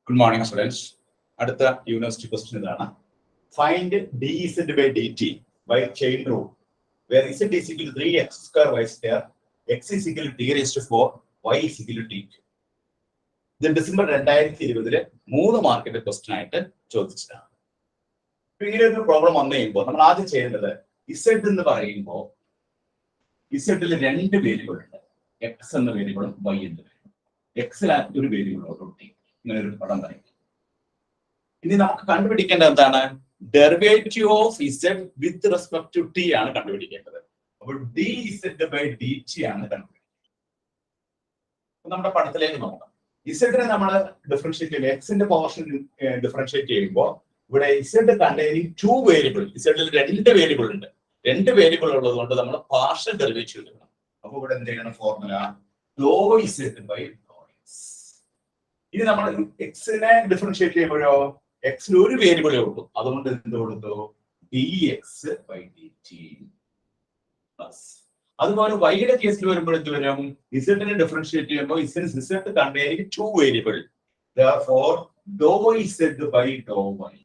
Good morning, students. അടുത്ത university question ഇതാണ്. Find dz by dt by chain rule where z is equal to 3x square y square, x is equal to t raised to 4, y is equal to t. ഇത് December 2020 3 മാർക്കിന്റെ question ആയിട്ട് ചോദിച്ചതാണ്. ഇങ്ങനെ ഒരു problem വന്നു കഴിയുമ്പോൾ നമ്മൾ ആദ്യം ചെയ്യേണ്ടത് z എന്ന് പറയുമ്പോൾ z-ൽ രണ്ട് വേരിയബിൾ ഉണ്ട്, x എന്ന വേരിയബിളും y എന്ന വേരിയബിളും. x-ൽ ഒരു വേരിയബിൾ t. ഇങ്ങനെ ഒരു പടം പറയും. ഇനി നമുക്ക് കണ്ടുപിടിക്കേണ്ട എന്താണ്? Derivative of z with respect to t ആണ് കണ്ടുപിടിക്കേണ്ടത്. അപ്പോൾ dz by dt ആണ് കണ്ടുപിടിക്കുന്നത്. നമ്മുടെ പടത്തിലേക്ക് നോക്കാം. z-നെ നമ്മൾ ഡിഫറൻഷിയേറ്റ് ചെയ്യുമ്പോൾ x-ന്റെ പോർഷൻ ഡിഫറൻഷിയേറ്റ് ചെയ്യുമ്പോൾ ഇവിടെ z കണ്ടെയ്നിങ് 2 വേരിയബിൾ, z-ൽ രണ്ട് വേരിയബിൾ ഉണ്ട്. രണ്ട് വേരിയബിൾ ഉള്ളത് കൊണ്ട് നമ്മൾ പാർഷ്യൽ ഡെറിവേറ്റീവ് എടുക്കണം. അപ്പോൾ ഇവിടെ എന്ത് ചെയ്യണം? Formula dou z by dou x. ഇനി നമ്മൾ x-നെ ഡിഫറൻഷിയേറ്റ് ചെയ്യുമ്പോഴോ x-ൽ ഒരു വേരിയബിളേ ഉള്ളൂ, അതുകൊണ്ട് എന്ത് കൊടുത്തു? dx by dt plus. അതുപോലെ y-യുടെ കേസിൽ വരുമ്പോൾ എന്ത് വരും? z-നെ ഡിഫറൻഷിയേറ്റ് ചെയ്യുമ്പോൾ z containing 2 variable, therefore dou z by dou y.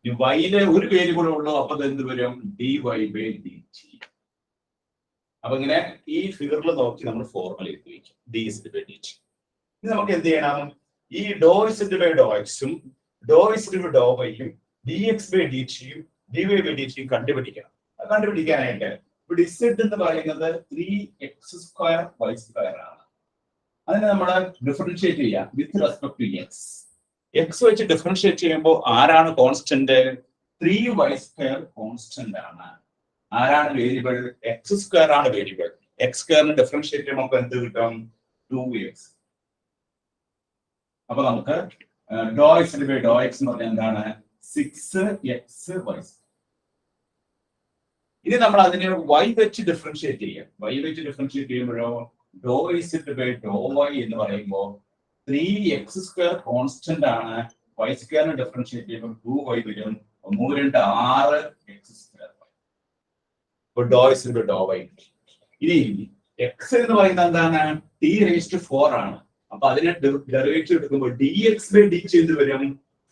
y-ലെ ഒരു വേരിയബിൾ ഉള്ളൂ, അപ്പൊ എന്ത് വരും? dy by dt. അപ്പൊ ഇങ്ങനെ ഈ ഫിഗറിൽ നോക്കി നമ്മൾ ഫോർമുല എഴുതി വെക്കും, dz by dt. ഇനി നമുക്ക് എന്ത് ചെയ്യണം? ഈ dou z by dou x ഉം dou z by dou y ഉം dx by dt ഉം dy by dt ഉം കണ്ടുപിടിക്കണം. അത് കണ്ടുപിടിക്കാനായിട്ട് ഇവിടെ z എന്ന് പറയുന്നത് 3x square y square ആണ്. അതിനെ നമ്മൾ ഡിഫറൻഷിയേറ്റ് ചെയ്യാം with respect to x. x വെച്ച് ഡിഫറൻഷിയേറ്റ് ചെയ്യുമ്പോൾ ആരാണ് കോൺസ്റ്റന്റ്? 3y square കോൺസ്റ്റന്റ് ആണ്. ആരാണ് വേരിയബിൾ? x square ആണ് വേരിയബിൾ. x square ഡിഫറൻഷിയേറ്റ് ചെയ്യുമ്പോൾ നമുക്ക് എന്ത് കിട്ടും? 2x. അപ്പൊ നമുക്ക് dou z by dou x എന്ന് പറഞ്ഞാൽ എന്താണ്? 6xy. ഇനി നമ്മൾ അതിനെ y വെച്ച് ഡിഫറൻഷിയേറ്റ് ചെയ്യാം. y വെച്ച് ഡിഫറൻഷിയേറ്റ് ചെയ്യുമ്പോഴോ dou z by dou y എന്ന് പറയുമ്പോൾ 3x square കോൺസ്റ്റന്റ് ആണ്. y square ഡിഫറൻഷിയേറ്റ് ചെയ്യുമ്പോൾ 2y വരും. 3 2 6x square. അപ്പോൾ dou z by dou y. ഇനി x എന്ന് പറയുന്നത് എന്താണ്? t raised to 4 ആണ്. അപ്പൊ അതിനെ ഡെറിവേറ്റീവ് എടുക്കുമ്പോൾ dx by dt എന്ത് വരും?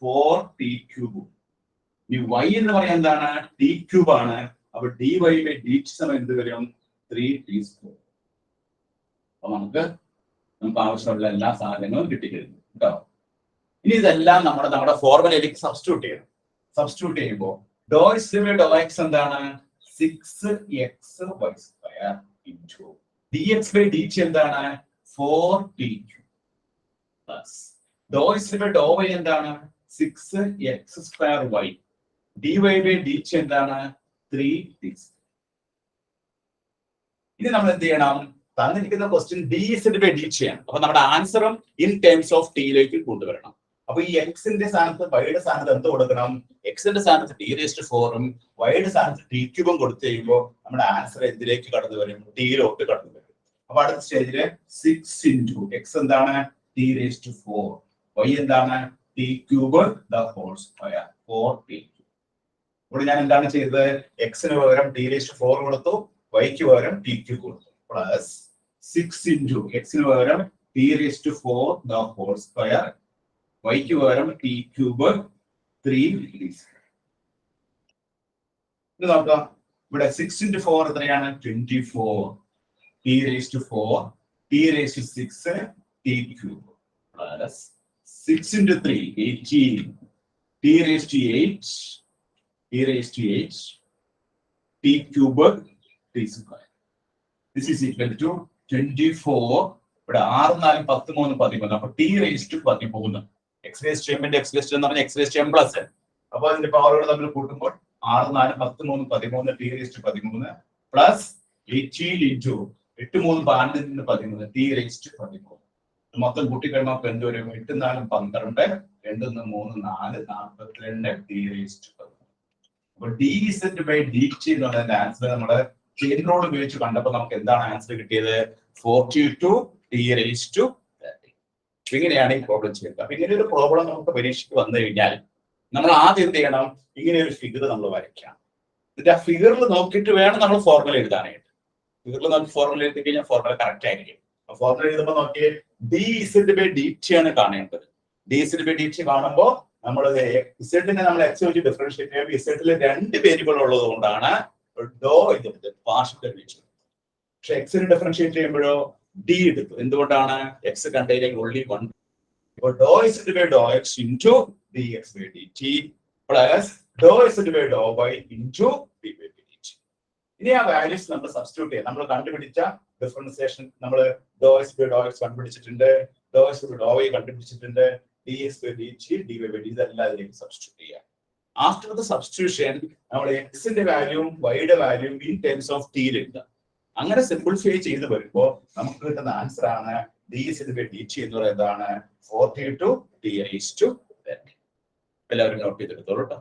4t cube. ഈ y എന്ന് പറയുന്നത് എന്താണ്? t cube ആണ്. അപ്പൊ dy by dt സമയം എന്ത് വരും? 3t square. അപ്പൊ നമുക്ക് ആവശ്യമുള്ള എല്ലാ സാധനങ്ങളും കിട്ടിക്കഴിഞ്ഞു കേട്ടോ. ഇനി ഇതെല്ലാം നമ്മുടെ ഫോർമുലയിലേക്ക് സബ്സ്റ്റിറ്റ്യൂട്ട് ചെയ്യണം. സബ്സ്റ്റിറ്റ്യൂട്ട് ചെയ്യുമ്പോൾ dou z by dou x എന്താണ്? 6xy square into dx by dt എന്താണ്? 4t cube. dou z by dou y എന്താണ്? 6x square y. dy by dt എന്താണ്? 3t. ഇനി നമ്മൾ എന്ത് ചെയ്യണം? തന്നിരിക്കുന്ന ക്വസ്റ്റ്യൻ dz by dt ആണ്. അപ്പൊ നമ്മുടെ ആൻസറും ഇൻ ടേംസ് ഓഫ് ടിയിലേക്ക് കൊണ്ടുവരണം. അപ്പൊ ഈ എക്സിന്റെ സ്ഥാനത്ത് വൈയുടെ സ്ഥാനത്ത് എന്ത് കൊടുക്കണം? എക്സിന്റെ സ്ഥാനത്ത് t raised to 4 ഉം വൈയുടെ സ്ഥാനത്ത് t ക്യൂബും കൊടുത്തു കഴിയുമ്പോൾ നമ്മുടെ ആൻസർ എന്തിലേക്ക് കടന്നു വരും? ടിയിലോട്ട് കടന്നു വരും. അപ്പൊ അടുത്ത സ്റ്റേജില് 6 into x എന്താണ്? t raised to 4, y എന്താണ്? t cube the whole square 4t. ഇവിടെ ഞാൻ എന്താണ് ചെയ്തത്? x-ന് പകരം t raised to 4 കൊടുത്തു, y-ക്ക് പകരം t cube കൊടുത്തു. പ്ലസ് 6 into x-ന് പകരം t raised to 4 the whole square, y-ക്ക് പകരം t cube 3t. ഇത് നോക്കാം. ഇവിടെ 6 into 4 എത്രയാണ്? 24. t raised to 4, t raised to 6 t cube plus 6 into 3 18, t raised to 8, t raised to 8 t cube t square. This is equal to 24. ഇവിടെ 6 4 10 3 13. അപ്പൊ t raised to 13. x raised to m ന്റെ x raised to എന്ന് പറഞ്ഞാൽ x raised to m plus n. അപ്പൊ അതിന്റെ പവറുകൾ തമ്മിൽ കൂട്ടുമ്പോൾ 6 4 10 3 13 t raised to 13 plus 18 into 8 3 12 13 t raised to 13. മൊത്തം കൂട്ടിക്കഴിയുമ്പോൾ എന്ത് വരും? 8 4 12, 2 3 4 42 t raised to 13. അപ്പൊ dz by dt എന്നുള്ളതിന്റെ ആൻസർ നമ്മള് ചെയിൻ റൂൾ ഉപയോഗിച്ച് കണ്ടപ്പോൾ നമുക്ക് എന്താണ് ആൻസർ കിട്ടിയത്? 42 t raised to 30. ഇങ്ങനെയാണ് ഈ പ്രോബ്ലം ചെയ്യുന്നത്. അപ്പൊ ഇങ്ങനെ ഒരു പ്രോബ്ലം നമുക്ക് പരീക്ഷയ്ക്ക് വന്നു കഴിഞ്ഞാൽ നമ്മൾ ആദ്യം എന്ത് ചെയ്യണം? ഇങ്ങനെ ഒരു ഫിഗർ നമ്മൾ വരയ്ക്കാം. എന്നിട്ട് ആ ഫിഗറിൽ നോക്കിയിട്ട് വേണം നമ്മൾ ഫോർമുല എഴുതാനായിട്ട്. ഫിഗറിൽ നോക്കി ഫോർമുല എഴുതി കഴിഞ്ഞാൽ ഫോർമുല കറക്റ്റ് ആയിരിക്കും. ഫോർമുല എഴുതുമ്പോൾ നോക്കിയേ dz by dt ആണ് കാണേണ്ടത്. dz/dt കാണുമ്പോൾ നമ്മൾ ഇസെഡിനെ നമ്മൾ എക്സ് വെച്ച് ഡിഫറൻഷിയേറ്റ് ചെയ്യുമ്പോൾ ഇസെഡിൽ 2 വേരിയബിൾ ഉള്ളത് കൊണ്ടാണ് ഡോ ഇത് പാർഷ്യൽ ഡെറിവേറ്റീവ്. പക്ഷെ എക്സിനെ ഡിഫറൻഷിയേറ്റ് ചെയ്യുമ്പോഴോ ഡി എടുക്കും. എന്തുകൊണ്ടാണ്? X containing only 1. അപ്പോൾ do Z by do X into dx/dt plus do Z by do Y into d/dt. ഇനി ആ വാല്യൂസ് നമ്മൾ സബ്സ്റ്റിറ്റ്യൂട്ട് ചെയ്യാം. നമ്മൾ കണ്ടുപിടിച്ച ഡിഫറൻസിയേഷൻ നമ്മൾ do Z by do X കണ്ടുപിടിച്ചിട്ടുണ്ട്, do Z by do Y കണ്ടുപിടിച്ചിട്ടുണ്ട്, dx/dt dy/dt ഇതെല്ലാം അതിലേക്ക് സബ്സ്റ്റിറ്റ്യൂട്ട് ചെയ്യാം. ആഫ്റ്റർ ദ സബ്സ്റ്റിറ്റ്യൂഷൻ നമ്മൾ എക്സിന്റെ വാല്യൂവും വൈയുടെ വാല്യൂവും ഇൻ ടേംസ് ഓഫ് ടി എഴുതാം. അങ്ങനെ സിംപ്ലിഫൈ ചെയ്ത് വരുമ്പോൾ നമുക്ക് കിട്ടുന്ന ആൻസർ ആണ് dz/dt എന്ന് പറയുന്നതാണ് 42 t raised to 10. എല്ലാവരും നോട്ട് ചെയ്തെടുത്തോളൂ കേട്ടോ.